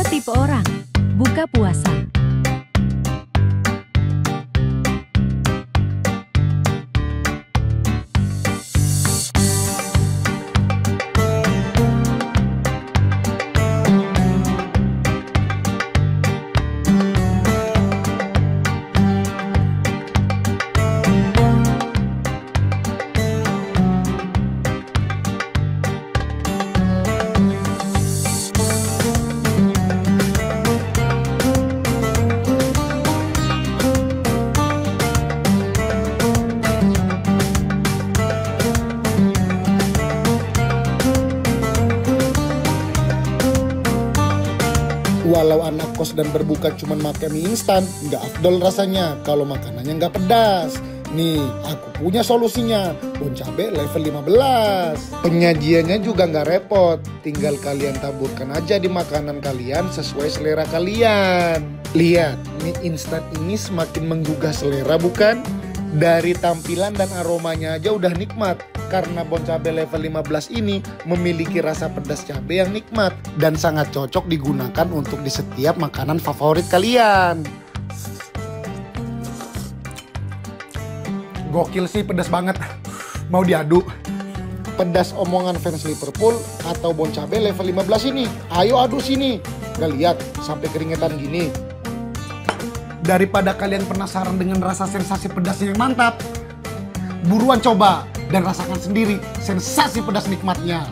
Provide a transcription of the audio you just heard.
Tipe orang buka puasa. Walau anak kos dan berbuka cuman makan mie instan, nggak afdol rasanya kalau makanannya nggak pedas. Nih, aku punya solusinya, bon cabe level 15. Penyajiannya juga nggak repot, tinggal kalian taburkan aja di makanan kalian sesuai selera kalian. Lihat, mie instan ini semakin menggugah selera bukan? Dari tampilan dan aromanya aja udah nikmat. Karena bon cabe level 15 ini memiliki rasa pedas cabe yang nikmat dan sangat cocok digunakan untuk di setiap makanan favorit kalian. Gokil sih, pedas banget. Mau diadu. Pedas omongan fans Liverpool atau bon cabe level 15 ini. Ayo adu sini. Gak lihat sampai keringetan gini. Daripada kalian penasaran dengan rasa sensasi pedasnya yang mantap, buruan coba dan rasakan sendiri sensasi pedas nikmatnya.